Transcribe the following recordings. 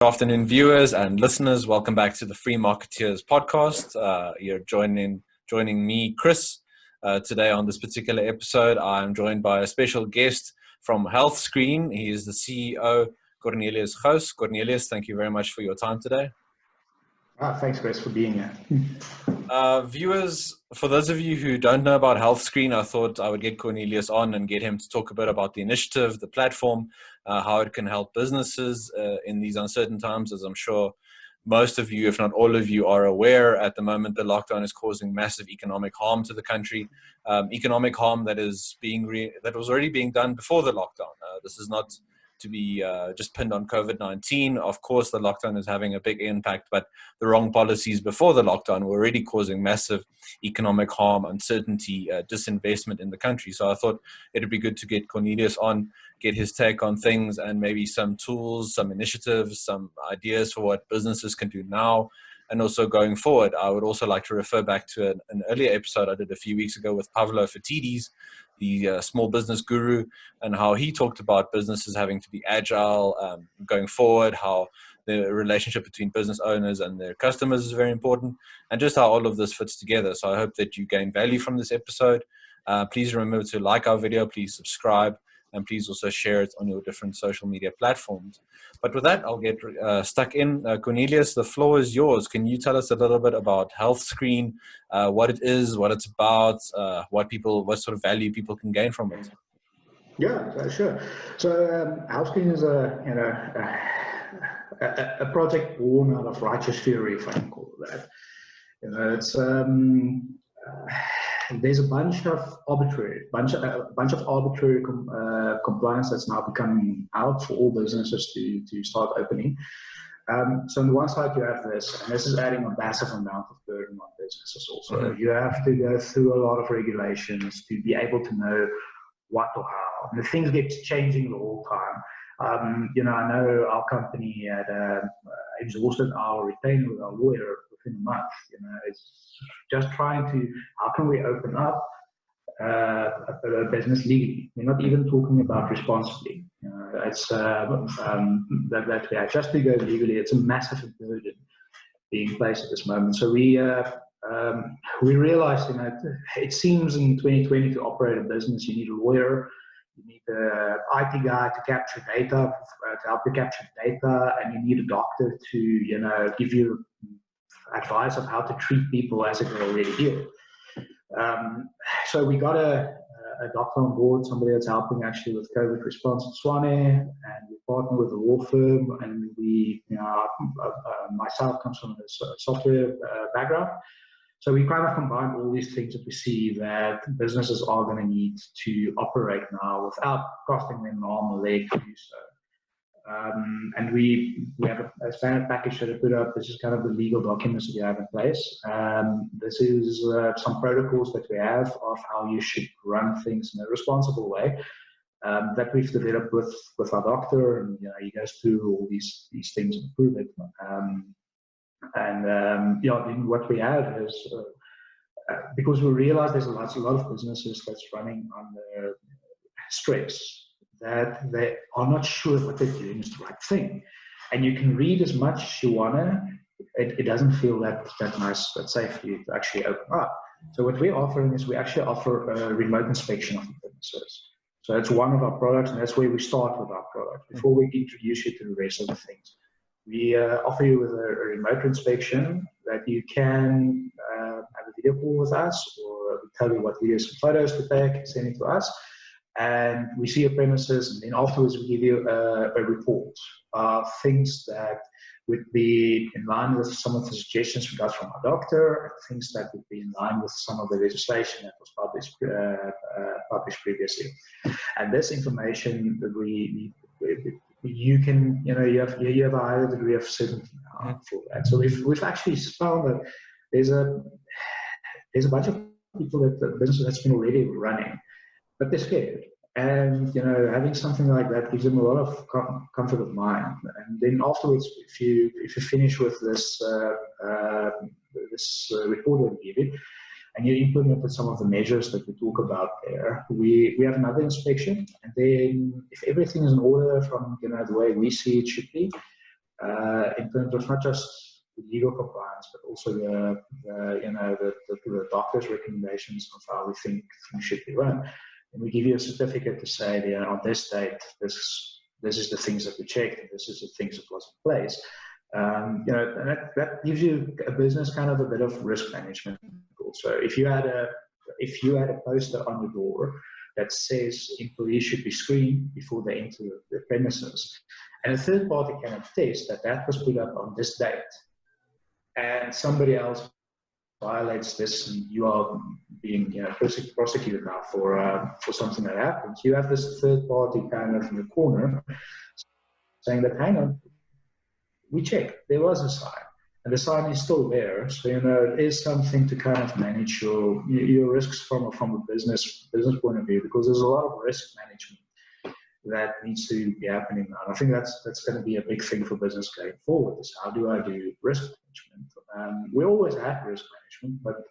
Good afternoon, viewers and listeners. Welcome back to the Free Marketeers podcast. You're joining me, Chris. Today on this particular episode, I'm joined by a special guest from Health Screen. He is the CEO, Cornelius Gouws. Cornelius, thank you very much for your time today. Thanks, Chris, for being here. Viewers, for those of you who don't know about Health Screen, I thought I would get Cornelius on and get him to talk a bit about the initiative, the platform, how it can help businesses in these uncertain times. As I'm sure most of you, if not all of you, are aware, at the moment the lockdown is causing massive economic harm to the country. Economic harm that was already being done before the lockdown. This is not to be just pinned on COVID-19. Of course, the lockdown is having a big impact, but the wrong policies before the lockdown were already causing massive economic harm, uncertainty, disinvestment in the country. So I thought it'd be good to get Cornelius on, get his take on things, and maybe some tools, some initiatives, some ideas for what businesses can do now and also going forward. I would also like to refer back to an earlier episode I did a few weeks ago with Pavlo Fatidis, the small business guru, and how he talked about businesses having to be agile going forward, how the relationship between business owners and their customers is very important, and just how all of this fits together. So I hope that you gain value from this episode. Please remember to like our video, please subscribe, and please also share it on your different social media platforms. But with that, I'll get stuck in. Cornelius, the floor is yours. Can you tell us a little bit about Health Screen, what it is, what it's about, what sort of value people can gain from it? Yeah, sure. So Health Screen is a project born out of righteous fury, if I can call it that. It's there's a bunch of arbitrary compliance that's now becoming out for all businesses to start opening. So on the one side you have this, and this is adding a massive amount of burden on businesses also. Mm-hmm. You have to go through a lot of regulations to be able to know what or how. And the things get changing the whole time. I know our company had exhausted our retainer with our lawyer within a month. It's just trying to, how can we open up a business legally? We're not even talking about responsibly. It's that we have just to go legally. It's a massive burden being placed at this moment. So we realized, it seems in 2020 to operate a business, you need a lawyer, you need an IT guy to capture data, to help you capture data, and you need a doctor to, give you advice of how to treat people as if they're already ill. So we got a doctor on board, somebody that's helping actually with COVID response in Swane, and we partner with a law firm, and myself comes from a software background. So we kind of combine all these things that we see that businesses are going to need to operate now without costing them an arm or leg to do so. And we have a standard package that I put up. This is kind of the legal documents that we have in place. This is some protocols that we have of how you should run things in a responsible way that we've developed with our doctor. And he goes through all these things and prove it. What we have is because we realize there's a lot of businesses that's running under stress, that they are not sure what they're doing is the right thing. And you can read as much as you want to, it doesn't feel that nice, that safe for you to actually open up. So what we're offering is we actually offer a remote inspection of the businesses. So it's one of our products, and that's where we start with our product before we introduce you to the rest of the things. We offer you with a remote inspection that you can have a video call with us, or we tell you what videos and photos to take, send it to us. And we see your premises, and then afterwards we give you a report of things that would be in line with some of the suggestions we got from our doctor, and things that would be in line with some of the legislation that was published previously. And this information that you can, you have a higher degree of certainty now for that. So we've actually found that there's a bunch of people that the business that's been already running, but they're scared. And having something like that gives them a lot of comfort of mind. And then afterwards, if you finish with this report that we give you, and you implemented some of the measures that we talk about there, we have another inspection. And then if everything is in order from the way we see it should be, in terms of not just legal compliance, but also the doctor's recommendations of how we think things should be run. And we give you a certificate to say, on this date, this is the things that we checked, and this is the things that was in place. And that gives you a business kind of a bit of risk management. Also, if you had a poster on your door that says employees should be screened before they enter the premises, and a third party can attest that that was put up on this date, and somebody else violates this, and you are being prosecuted now for something that happens, you have this third party kind of in the corner saying that, hang on, we checked, there was a sign, and the sign is still there. So it is something to kind of manage your risks from a business point of view, because there's a lot of risk management that needs to be happening now. And I think that's going to be a big thing for business going forward, is how do I do risk management? We always had risk management, but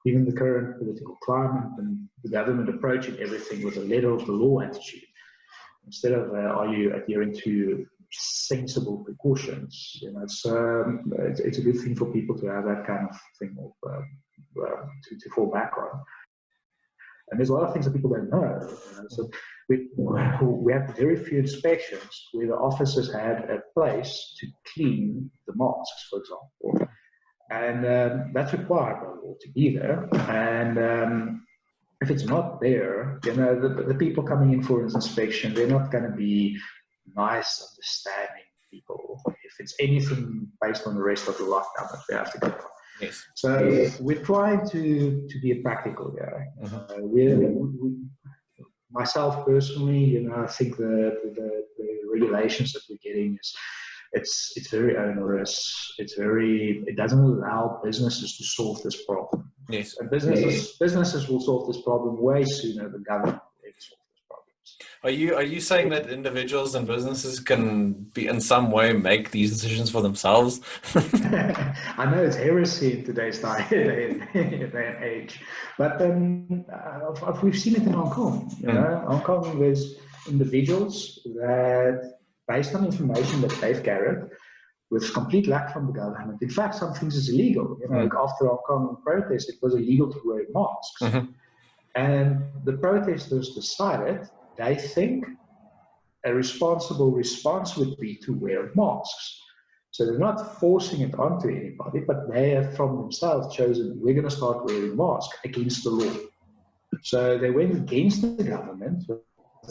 even the current political climate and the government approaching everything with a letter of the law attitude, instead of are you adhering to sensible precautions, it's a good thing for people to have that kind of thing to fall back on. And there's a lot of things that people don't know. So we had very few inspections where the officers had a place to clean the masks, for example. And that's required by law to be there. And if it's not there, the people coming in for an inspection, they're not going to be nice, understanding people. If it's anything based on the rest of the lockdown that we have to go on. Yes. So we're trying to be a practical guy. Myself personally, I think the regulations that we're getting it's very onerous. It doesn't allow businesses to solve this problem. Yes. And businesses will solve this problem way sooner than government will ever solve this problem. Are you saying that individuals and businesses can be in some way make these decisions for themselves? I know it's heresy in today's day and age, but we've seen it in Hong Kong. Hong Kong, there's individuals that, based on information that they've gathered, with complete lack from the government. In fact, some things is illegal. Like after Hong Kong protest, it was illegal to wear masks. And the protesters decided they think a responsible response would be to wear masks. So they're not forcing it onto anybody, but they have from themselves chosen, we're going to start wearing masks against the law. So they went against the government with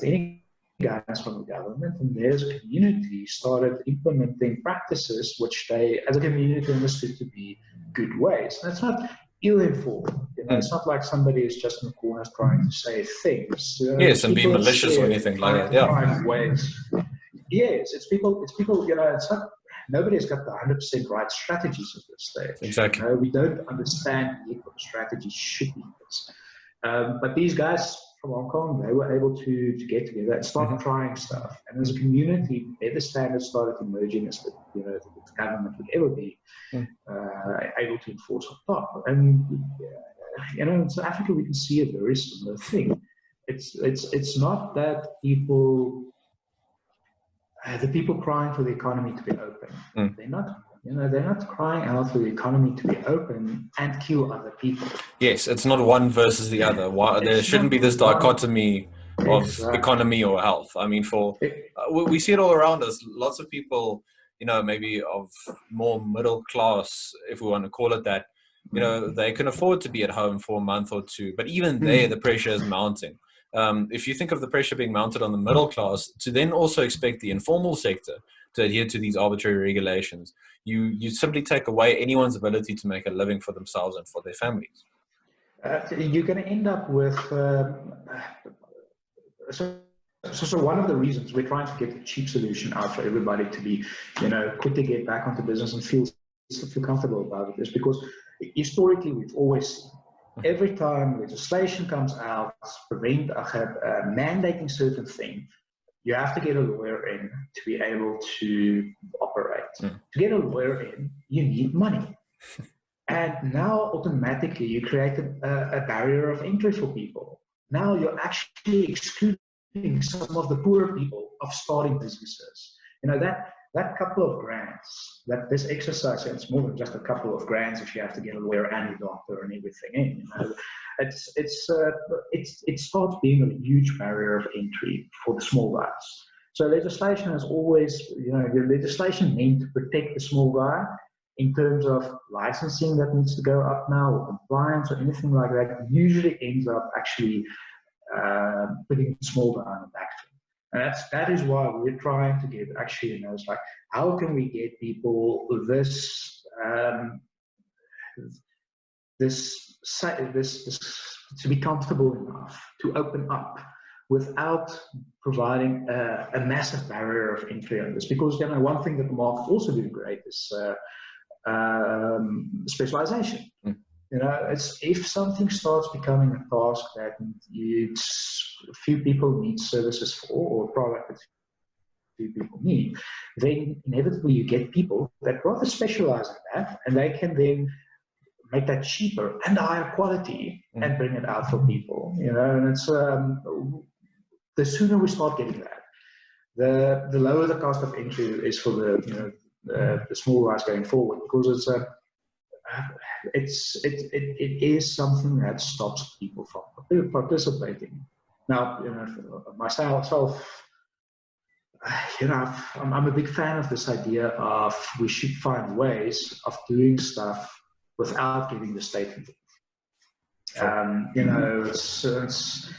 any guidance from the government, and there's a community started implementing practices which they, as a community, understood to be good ways. And it's not ill-informed. It's not like somebody is just in the corner trying to say things. Yes, and be malicious or anything like that. Yeah. Ways. Yes, it's people. It's not. Nobody's got the 100% right strategies at this stage. Exactly. We don't understand yet what the strategy should be. But these guys from Hong Kong, they were able to get together and start trying stuff. And as a community, better standards started emerging as the government would ever be able to enforce on top. And in South Africa, we can see a very similar thing. It's not that people. The people crying for the economy to be open. They're not crying out for the economy to be open and kill other people. Yes, it's not one versus the other. There shouldn't be this dichotomy of economy or health. I mean, we see it all around us. Lots of people, maybe of more middle class, if we want to call it that, they can afford to be at home for a month or two. But even there, the pressure is mounting. If you think of the pressure being mounted on the middle class, to then also expect the informal sector to adhere to these arbitrary regulations, you simply take away anyone's ability to make a living for themselves and for their families. You're going to end up with so one of the reasons we're trying to get a cheap solution out for everybody to be quick to get back onto business and feel comfortable about it is because historically we've always seen every time legislation comes out mandating certain thing, you have to get a lawyer in to be able to operate. To get a lawyer in, you need money. And now automatically you created a barrier of entry for people. Now you're actually excluding some of the poorer people of starting businesses. You know, that couple of grants, that this exercise, and it's more than just a couple of grants if you have to get a lawyer and a doctor and everything in. You know, it starts being a huge barrier of entry for the small guys. So legislation is always, you know, the legislation meant to protect the small guy in terms of licensing that needs to go up now, or compliance or anything like that, usually ends up actually putting the small guy on the back foot. And that is why we're trying to get actually, you know, it's like, how can we get people this to be comfortable enough to open up without providing a massive barrier of entry on this? Because, you know, one thing that the market also do great is specialization. You know, it's, if something starts becoming a task that a few people need services for, or a product that few people need, then inevitably you get people that rather specialize in that, and they can then make that cheaper and higher quality and bring it out for people. You know, and it's the sooner we start getting that, the lower the cost of entry is for the, you know, the small guys going forward, because it is something that stops people from participating. Now, you know, myself, you know, I'm a big fan of this idea of we should find ways of doing stuff without getting the state involved. You know, it's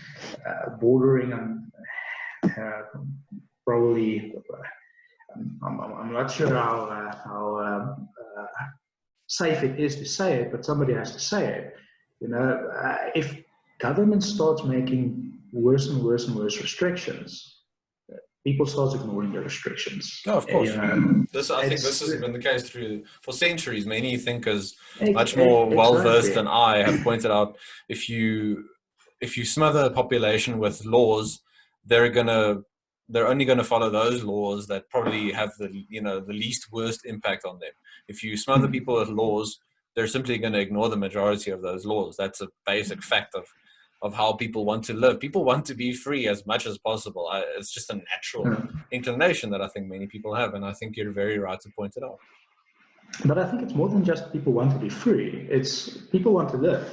bordering on probably. I'm not sure how safe it is to say it, but somebody has to say it. You know, if government starts making worse and worse and worse restrictions, people start ignoring the restrictions. No, of course. You know, I think this has been the case for centuries. Many thinkers, much more well-versed than I, have pointed out, if you smother a population with laws, they're only going to follow those laws that probably have the, you know, the least worst impact on them. If you smother people with laws, they're simply going to ignore the majority of those laws. That's a basic fact of how people want to live. People want to be free as much as possible. It's just a natural inclination that I think many people have, and I think you're very right to point it out. But I think it's more than just people want to be free. It's people want to live.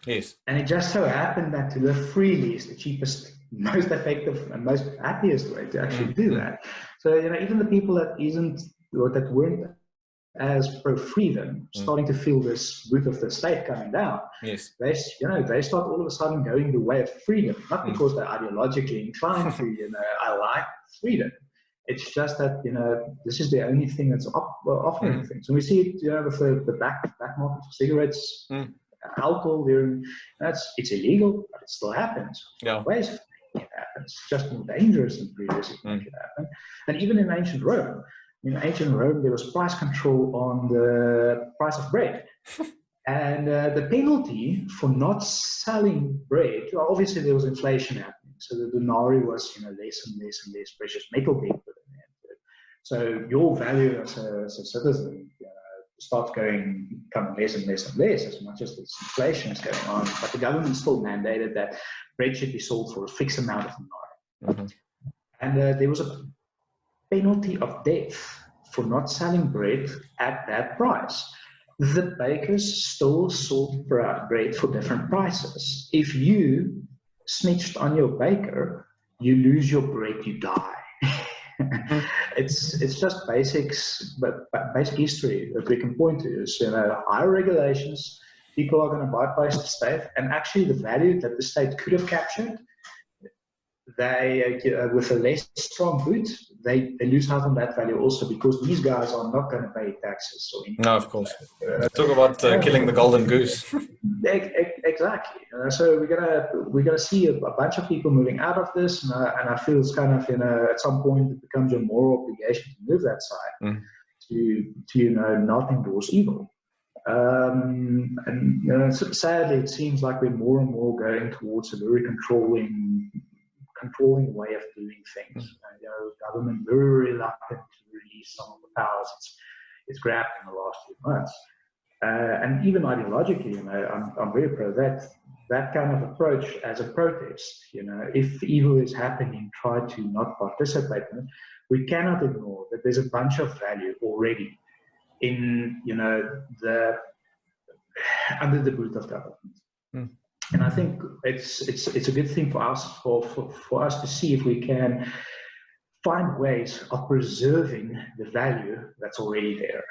Yes. And it just so happened that to live freely is the cheapest, most effective, and most happiest way to actually do that. So, you know, even the people that weren't as pro-freedom, starting to feel this boot of the state coming down. Yes. They start all of a sudden going the way of freedom, not because they're ideologically inclined to, you know, I like freedom. It's just that, you know, this is the only thing that's offering things. And we see it, you know, with the black market for cigarettes, alcohol. It's illegal, but it still happens. Yeah. Ways of making it happen. It's just more dangerous than previously making it happen. And even in ancient Rome, there was price control on the price of bread. And the penalty for not selling bread, well, obviously there was inflation happening. So the denarii was, you know, less and less and less precious metal being put in there. So your value as a citizen, you know, starts becoming less and less and less as much as this inflation is going on. But the government still mandated that bread should be sold for a fixed amount of denarii. And there was a penalty of death for not selling bread at that price. The bakers still sold bread for different prices. If you snitched on your baker, you lose your bread, you die. It's just basics, but basic history that we can point to is, you know, higher regulations, people are going to bypass the state, and actually the value that the state could have captured, they with a less strong boot, they lose out on that value also, because these guys are not going to pay taxes. No, of course. Talk about killing the golden goose. Exactly. So we're gonna see a bunch of people moving out of this, and I feel it's kind of, you know, at some point it becomes your moral obligation to move that side to you know, not endorse evil. And you know, sadly, it seems like we're more and more going towards a very controlling way of doing things. You know, government very reluctant to release some of the powers it's grabbed in the last few months. And even ideologically, you know, I'm very pro that kind of approach as a protest. You know, if evil is happening, try to not participate in it. we cannot ignore that there's a bunch of value already in, under the boot of government. Mm. And I think it's a good thing for us for us to see if we can find ways of preserving the value that's already there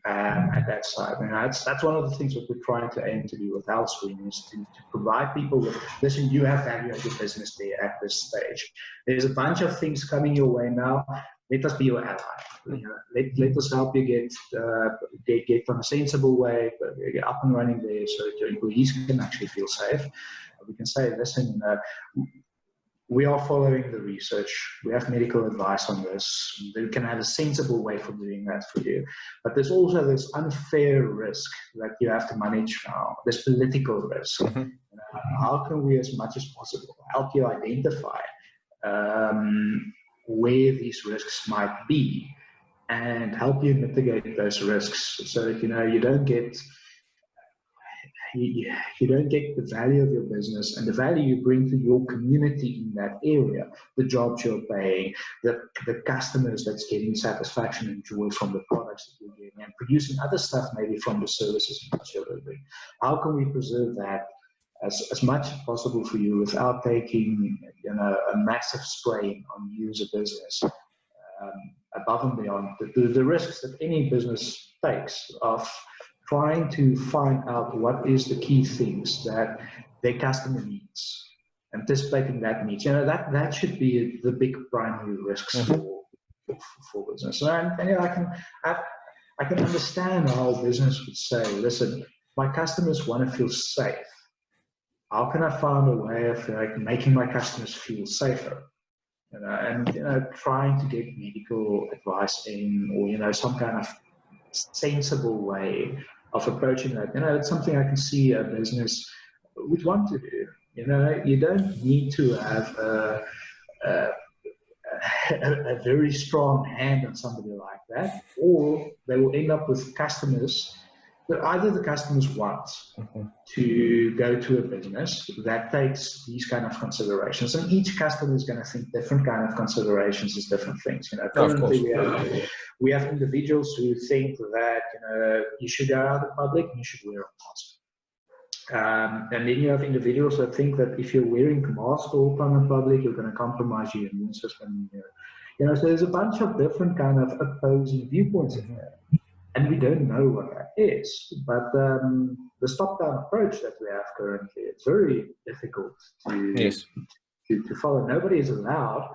at that side. And that's one of the things that we're trying to aim to do with HealthScreen, is to provide people with, listen, you have value at your business there at this stage. There's a bunch of things coming your way now. Let us be your ally. Let us help you get on a sensible way, get up and running there, so that your employees can actually feel safe. We can say, listen, we are following the research. We have medical advice on this. We can have a sensible way for doing that for you. But there's also this unfair risk that you have to manage now, this political risk. How can we, as much as possible, help you identify where these risks might be and help you mitigate those risks, so that you don't get the value of your business and the value you bring to your community in that area, the jobs you're paying, the customers that's getting satisfaction and joy from the products that you're getting, and producing other stuff maybe from the services that you're delivering. How can we preserve that as much as possible for you without taking a massive strain on you as a business, above and beyond the risks that any business takes of trying to find out what is the key things that their customer needs, anticipating that needs. That should be the big primary risks for business. And I can understand how business would say, listen, my customers want to feel safe. How can I find a way of making my customers feel safer? And trying to get medical advice in, or some kind of sensible way of approaching that. It's something I can see a business would want to do. You don't need to have a very strong hand on somebody like that, or they will end up with customers that either the customers want to go to a business that takes these kind of considerations, and each customer is going to think different kind of considerations is different things. Currently we have individuals who think that you should go out in public and you should wear a mask. And then you have individuals that think that if you're wearing a mask all the time in public, you're going to compromise your immune system. So there's a bunch of different kind of opposing viewpoints in there. And we don't know what that is. But the top-down approach that we have currently, it's very difficult to follow. Nobody is allowed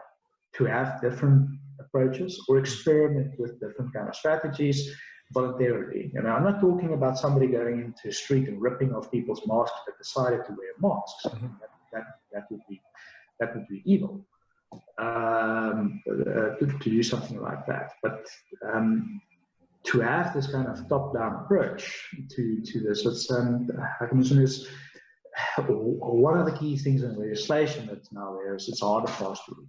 to have different approaches or experiment with different kind of strategies voluntarily. I'm not talking about somebody going into the street and ripping off people's masks that decided to wear masks. That would be evil to do something like that. But to have this kind of top-down approach to this, I can mention is one of the key things in legislation that's now there is it's hard to pass through.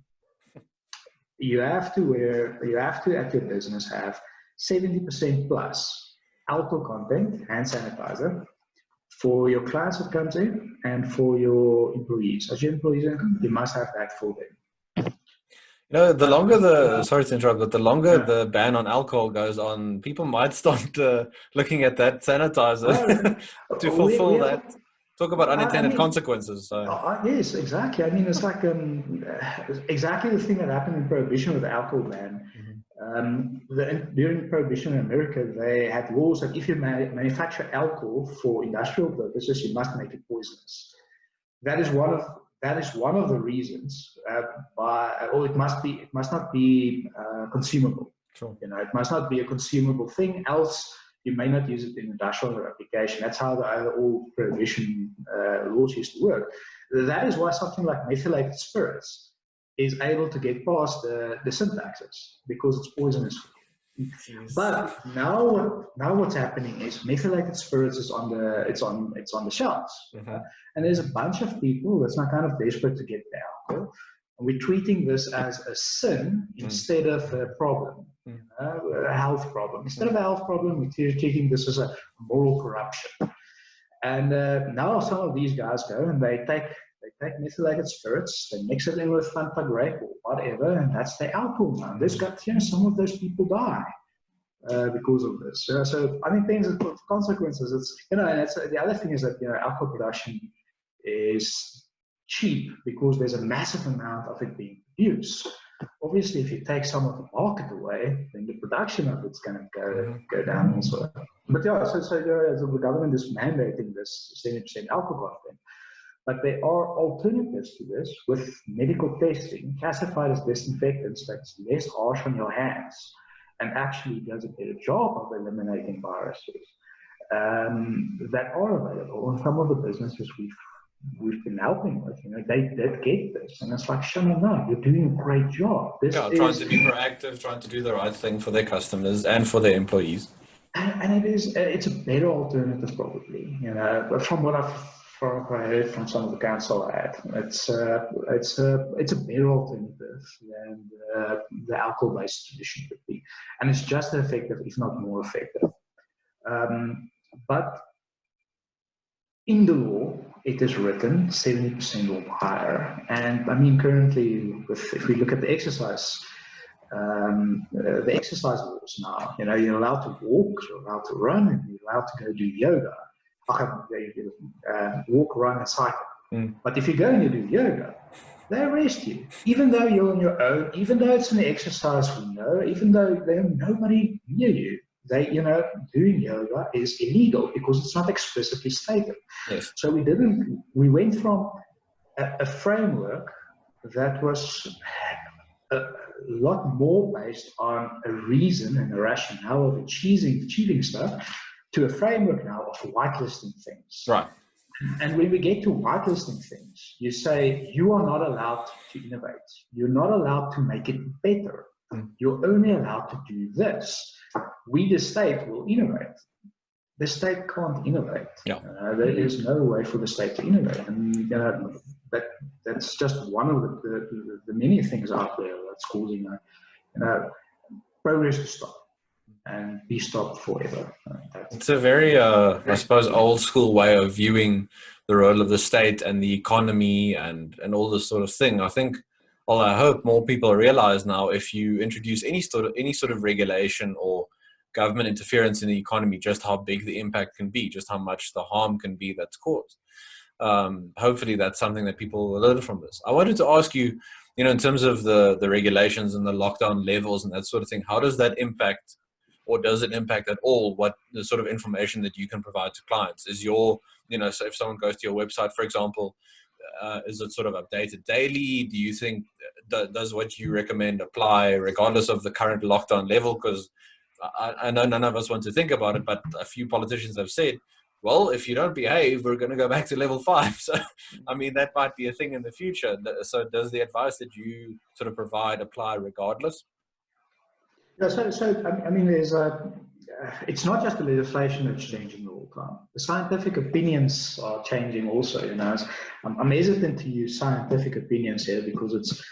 You have to at your business have 70% plus alcohol content, hand sanitizer, for your clients that comes in and for your employees. As your employees, you must have that for them. The longer sorry to interrupt, but the longer the ban on alcohol goes on, people might start looking at that sanitizer to fulfill that. Talk about unintended consequences. Yes, exactly. It's like exactly the thing that happened in Prohibition with the alcohol ban. During Prohibition in America, they had laws that if you manufacture alcohol for industrial purposes, you must make it poisonous. That is one of the reasons, it must not be consumable. Sure. It must not be a consumable thing, else you may not use it in industrial application. That's how the old prohibition laws used to work. That is why something like methylated spirits is able to get past the sin taxes, because it's poisonous. But now what's happening is methylated spirits is on the shelves, and there's a bunch of people that's not kind of desperate to get the alcohol. And we're treating this as a sin instead of a problem, a health problem. Instead of a health problem, we're treating this as a moral corruption. And now some of these guys go and they take methylated spirits, they mix it in with Fanta grape or whatever, and that's their alcohol now. There's got, some of those people die because of this. So I think things have consequences. It's, and it's, the other thing is that, alcohol production is cheap because there's a massive amount of it being produced. Obviously, if you take some of the market away, then the production of it's going to go down also. But yeah, so the government is mandating this 70% alcohol content. But there are alternatives to this with medical testing, classified as disinfectants that's less harsh on your hands and actually does a better job of eliminating viruses that are available. And some of the businesses we've been helping with, they did get this, and it's like, Shana, no, you're doing a great job. Trying to be proactive, trying to do the right thing for their customers and for their employees. And it's a better alternative, probably. But from what I heard from some of the council I had, it's a better alternative than the alcohol-based solution could be, and it's just as effective, if not more effective. But in the law, it is written 70% or higher, and I mean currently, if we look at the exercise laws now, you're allowed to walk, you're allowed to run, and you're allowed to go do yoga. Walk, run, and cycle. But if you go and you do yoga, they arrest you, even though you're on your own, even though it's an exercise we know, even though there's nobody near you. Doing yoga is illegal because it's not explicitly stated. Yes. So we went from a framework that was a lot more based on a reason and a rationale of achieving stuff to a framework now of whitelisting things. Right. And when we get to whitelisting things, you say you are not allowed to innovate. You're not allowed to make it better. You're only allowed to do this. We, the state, will innovate. The state can't innovate. Yeah. There is no way for the state to innovate. And that's just one of the many things out there that's causing progress to stop and be stopped forever. It's a very, I suppose, old school way of viewing the role of the state and the economy and all this sort of thing. I think, well, I hope more people realize now, if you introduce any sort of regulation or government interference in the economy, just how big the impact can be, just how much the harm can be that's caused. Hopefully that's something that people will learn from this. I wanted to ask you, in terms of the regulations and the lockdown levels and that sort of thing, how does that impact, or does it impact at all, what the sort of information that you can provide to clients? Is so if someone goes to your website, for example, is it sort of updated daily? Do you think, does what you recommend apply regardless of the current lockdown level? Because I know none of us want to think about it, but a few politicians have said, well, if you don't behave, we're going to go back to level 5. So, I mean, that might be a thing in the future. So does the advice that you sort of provide apply regardless? Yeah, so I mean, it's not just the legislation that's changing all the time. The scientific opinions are changing also. I'm hesitant to use scientific opinions here because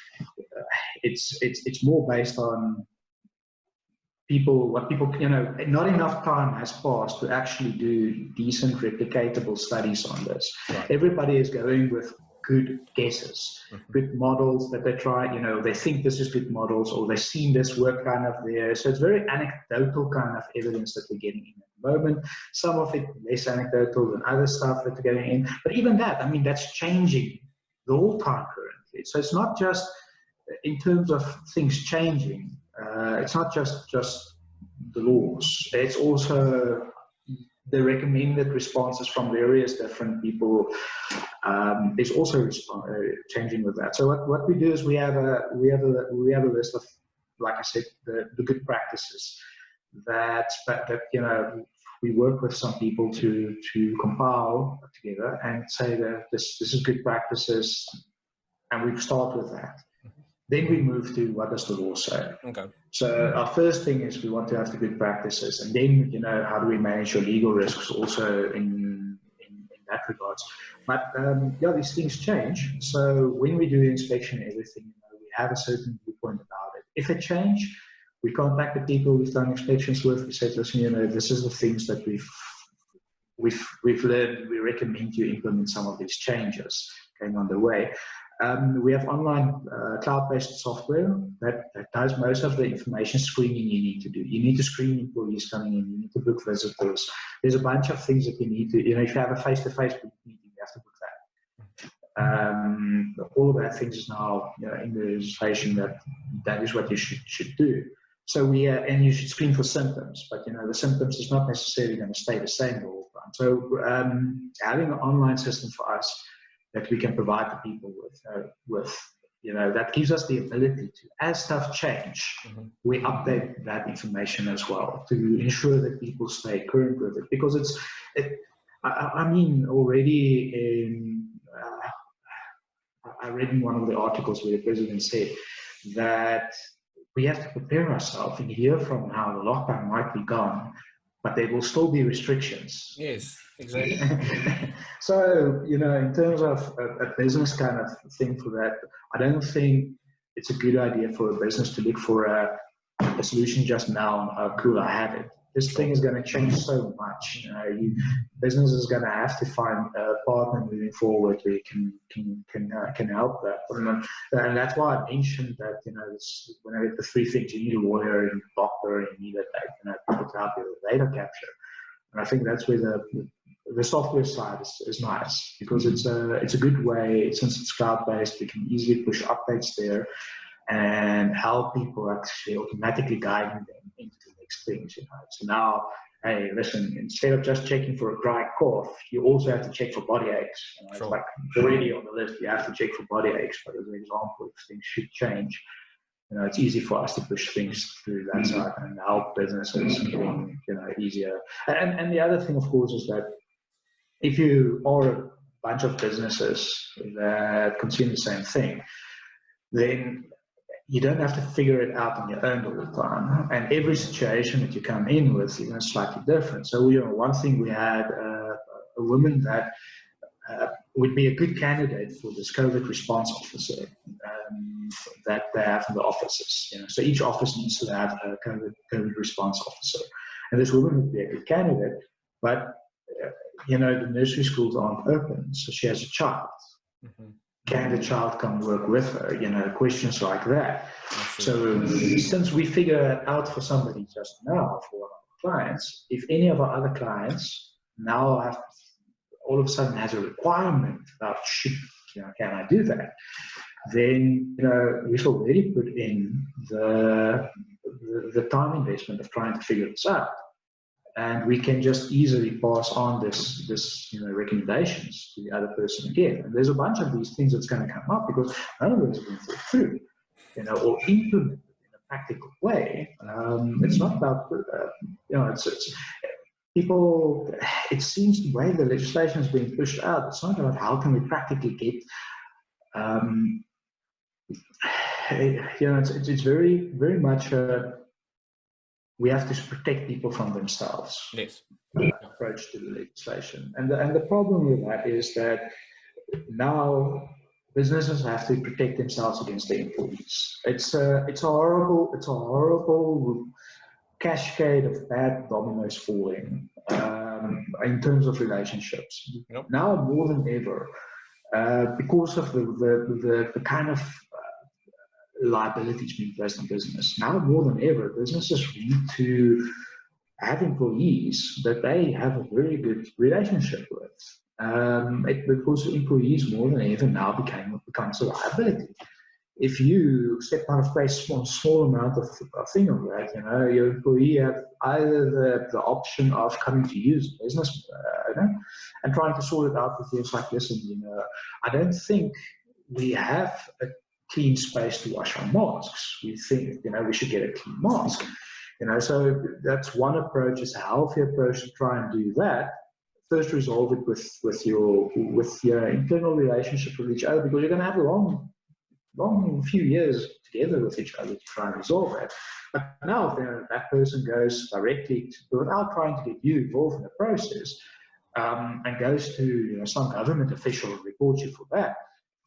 it's more based on what people, not enough time has passed to actually do decent replicatable studies on this. Right. Everybody is going with good guesses, good models that they try, they think this is good models, or they've seen this work kind of there. So it's very anecdotal kind of evidence that we're getting in at the moment. Some of it less anecdotal than other stuff that we're getting in. But even that, I mean, that's changing the whole time currently. So it's not just in terms of things changing. It's not just the laws. It's also the recommended responses from various different people is also changing with that. So what we do is we have a list of, like I said, the good practices that we work with some people to compile together and say that this is good practices, and we start with that. Then we move to what does the law say. Okay. So our first thing is we want to have the good practices, and then how do we manage your legal risks also in that regards. But these things change. So when we do the inspection and everything, we have a certain viewpoint about it. If it change, we contact the people we've done inspections with. We say, listen, this is the things that we've learned. We recommend you implement some of these changes. getting underway. We have online cloud-based software that does most of the information screening you need to do. You need to screen employees coming in. You need to book visitors. There's a bunch of things that you need to, if you have a face-to-face meeting, you have to book that. All of that things is now in the legislation that is what you should do. So and you should screen for symptoms, but the symptoms is not necessarily going to stay the same all the time. So having an online system for us that we can provide to people with that gives us the ability to, as stuff change, we update that information as well to ensure that people stay current with it. Because I read in one of the articles where the president said that we have to prepare ourselves in a year from now. The lockdown might be gone, but there will still be restrictions. Yes, exactly. So, in terms of a business kind of thing for that, I don't think it's a good idea for a business to look for a solution just now and cool, I have it. This thing is going to change so much. Business is going to have to find a partner moving forward who can help that. And that's why I mentioned that when I get the three things: you need a lawyer, you need a doctor, and you need people to help you with data capture. And I think that's where the software side is nice, because it's a good way, since it's cloud based, we can easily push updates there and help people actually automatically guiding them into the next things. So now, hey, listen, instead of just checking for a dry cough, you also have to check for body aches. It's like already on the list, you have to check for body aches. But as an example, if things should change, it's easy for us to push things through that side and help businesses getting easier. And the other thing, of course, is that if you are a bunch of businesses that consume the same thing, then you don't have to figure it out on your own all the time. And every situation that you come in with is slightly different. So one thing we had a woman that would be a good candidate for this COVID response officer that they have in the offices. So each office needs to have a COVID response officer. And this woman would be a good candidate, but the nursery schools aren't open, so she has a child. Can the child come work with her? Questions like that. So since we figure that out for somebody just now, for one of our clients, if any of our other clients now have all of a sudden has a requirement about can I do that? Then we've already put in the time investment of trying to figure this out. And we can just easily pass on this recommendations to the other person again. And there's a bunch of these things that's going to come up because none of those have been thought through, or implemented in a practical way. It's not about, it's people. It seems the way the legislation is being pushed out, it's not about how can we practically get. It's very, very much. We have to protect people from themselves. Yes. Approach to the legislation, and the problem with that is that now businesses have to protect themselves against their employees. It's a horrible cascade of bad dominoes falling in terms of relationships. Yep. Now more than ever, because of the kind of liabilities being placed on business. Now more than ever, businesses need to have employees that they have a very good relationship with. Because employees more than ever now becomes a liability. If you step out of place on a small amount of thing of that, your employee have either the option of coming to use business and trying to sort it out with you. It's like, listen, I don't think we have a clean space to wash our masks. We think, we should get a clean mask. So that's one approach, is a healthy approach to try and do that. First, resolve it with your internal relationship with each other, because you're going to have a long few years together with each other to try and resolve that. But now, if that person goes directly without trying to get you involved in the process, and goes to some government official and reports you for that.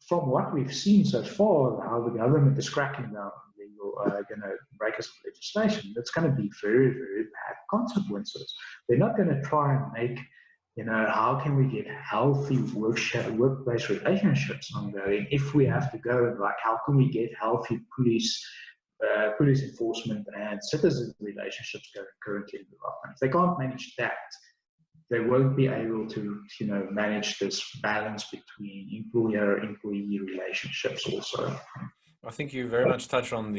From what we've seen so far, how the government is cracking down on legal, breakers of legislation, that's going to be very, very bad consequences. They're not going to try and make how can we get healthy workplace relationships ongoing if we have to go and like, how can we get healthy police enforcement and citizen relationships going currently in the lockdown? If they can't manage that, they won't be able to, manage this balance between employer-employee relationships also. I think you very much touch on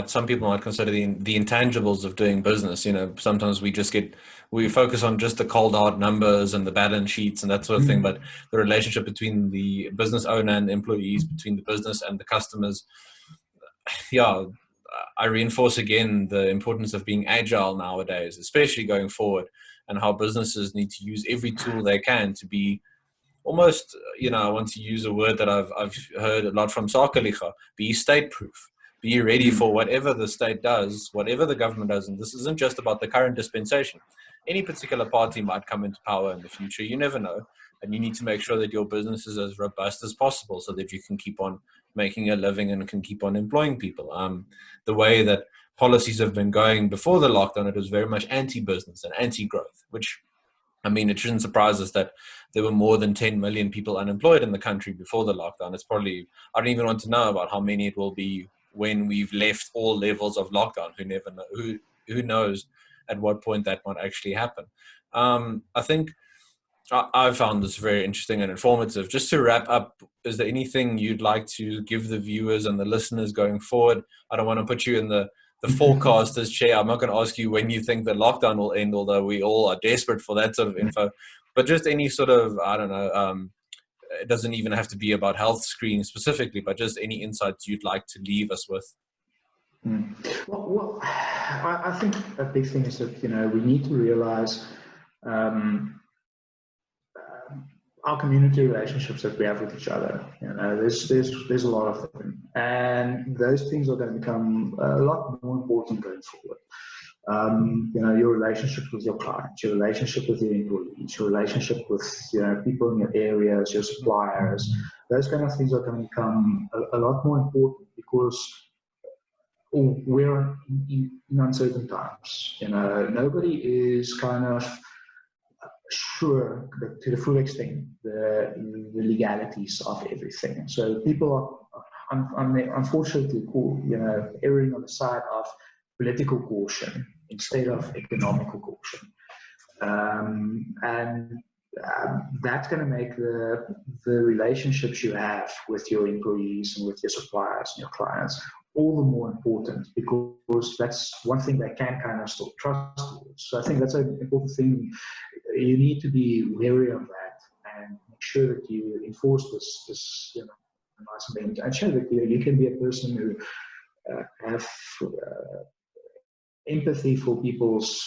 some people might consider the intangibles of doing business. Sometimes we focus on just the cold hard numbers and the balance sheets and that sort of thing, but the relationship between the business owner and employees, between the business and the customers, yeah, I reinforce again the importance of being agile nowadays, especially going forward, and how businesses need to use every tool they can to be almost, I want to use a word that I've heard a lot from Sakaliga, be state-proof. Be ready for whatever the state does, whatever the government does. And this isn't just about the current dispensation. Any particular party might come into power in the future. You never know. And you need to make sure that your business is as robust as possible so that you can keep on making a living and can keep on employing people. The way that policies have been going before the lockdown, it was very much anti-business and anti-growth, which, it shouldn't surprise us that there were more than 10 million people unemployed in the country before the lockdown. It's probably, I don't even want to know about how many it will be when we've left all levels of lockdown. Who knows at what point that might actually happen. I think I found this very interesting and informative. Just to wrap up, is there anything you'd like to give the viewers and the listeners going forward? I don't want to put you in the forecaster's chair. I'm not going to ask you when you think the lockdown will end, although we all are desperate for that sort of info. But just any sort of, I don't know, it doesn't even have to be about health screening specifically, but just any insights you'd like to leave us with. Well, I think a big thing is that, we need to realize our community relationships that we have with each other. There's a lot of them, and those things are going to become a lot more important going forward. Your relationship with your clients, your relationship with your employees, your relationship with people in your areas, your suppliers, those kind of things are going to become a lot more important because we're in uncertain times. Nobody is kind of sure to the full extent the legalities of everything. So people are unfortunately erring on the side of political caution instead of economical caution, and that's going to make the relationships you have with your employees and with your suppliers and your clients all the more important, because that's one thing they can kind of still trust towards. So I think that's an important thing. You need to be wary of that and make sure that you enforce this nice amendment, and show that you can be a person who have empathy for people's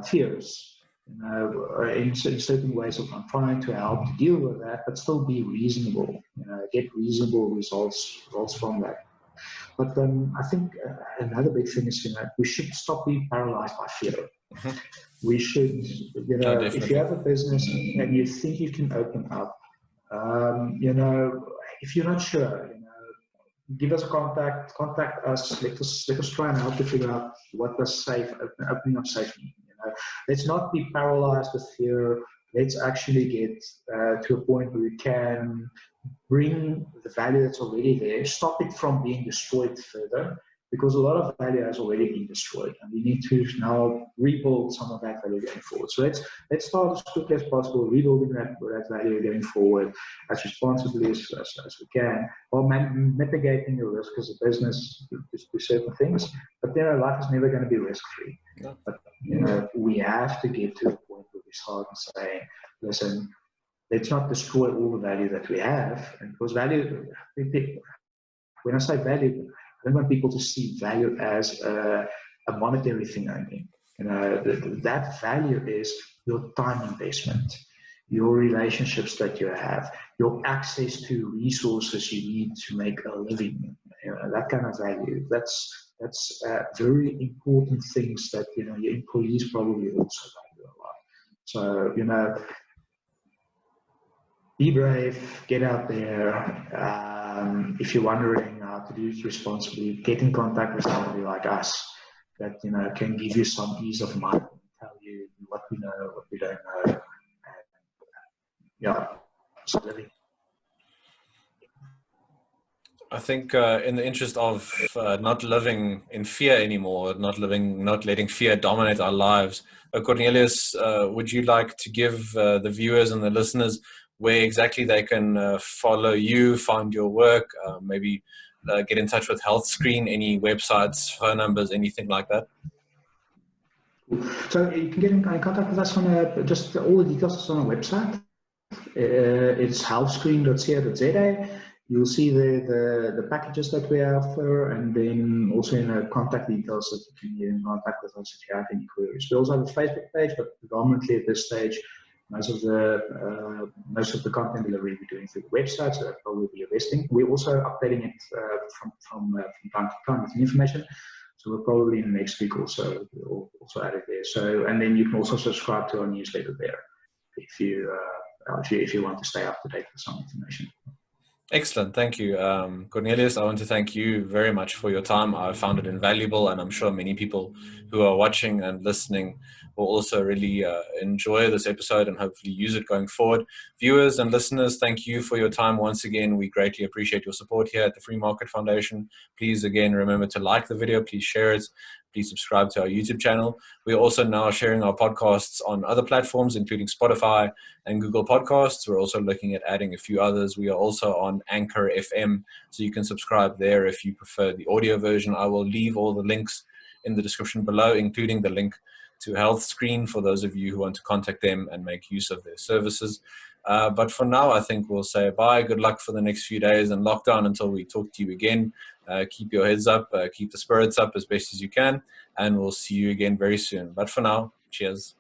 fears. In certain ways of trying to help to deal with that, but still be reasonable. Get reasonable results from that. But I think another big thing is, we should stop being paralyzed by fear. We should, if you have a business and you think you can open up, if you're not sure, give us a contact us. Let us try and help you figure out what does opening up safe mean. Let's not be paralyzed with fear. Let's actually get to a point where we can bring the value that's already there, stop it from being destroyed further, because a lot of value has already been destroyed, and we need to now rebuild some of that value going forward. So let's start as quickly as possible, rebuilding that value going forward as responsibly as we can, while mitigating the risk as a business to certain things. But life is never going to be risk-free. No. But we have to get to a point where we start saying, listen, let's not destroy all the value that we have. And because value, when I say value, I don't want people to see value as a monetary thing only. That value is your time investment, your relationships that you have, your access to resources you need to make a living. That kind of value. That's very important things that your employees probably also value a lot. So be brave, get out there. If you're wondering how to do it responsibly, get in contact with somebody like us that can give you some ease of mind and tell you what we know, what we don't know, and yeah, so living. I think in the interest of not living in fear anymore, not letting fear dominate our lives, Cornelius, would you like to give the viewers and the listeners where exactly they can follow you, find your work, maybe get in touch with Health Screen, any websites, phone numbers, anything like that? So you can get in contact with us on just all the details on our website. It's healthscreen.co.za. You'll see the packages that we offer, and then also in the contact details that you can get in contact with us if you have any queries. We also have a Facebook page, but predominantly at this stage, most of the content delivery we're doing through the website, so that probably be investing. We're also updating it from time to time with new information. So we'll probably in the next week or so we'll also add it there. So, and then you can also subscribe to our newsletter there if you want to stay up to date with some information. Excellent. Thank you. Cornelius, I want to thank you very much for your time. I found it invaluable, and I'm sure many people who are watching and listening will also really enjoy this episode and hopefully use it going forward. Viewers and listeners, thank you for your time once again. We greatly appreciate your support here at the Free Market Foundation. Please, again, remember to like the video. Please share it. Please subscribe to our YouTube channel. We are also now sharing our podcasts on other platforms, including Spotify and Google Podcasts. We're also looking at adding a few others. We are also on Anchor FM, so you can subscribe there if you prefer the audio version. I will leave all the links in the description below, including the link to Health Screen for those of you who want to contact them and make use of their services. But for now, I think we'll say bye. Good luck for the next few days and lockdown until we talk to you again. Keep your heads up, keep the spirits up as best as you can, and we'll see you again very soon. But for now, cheers.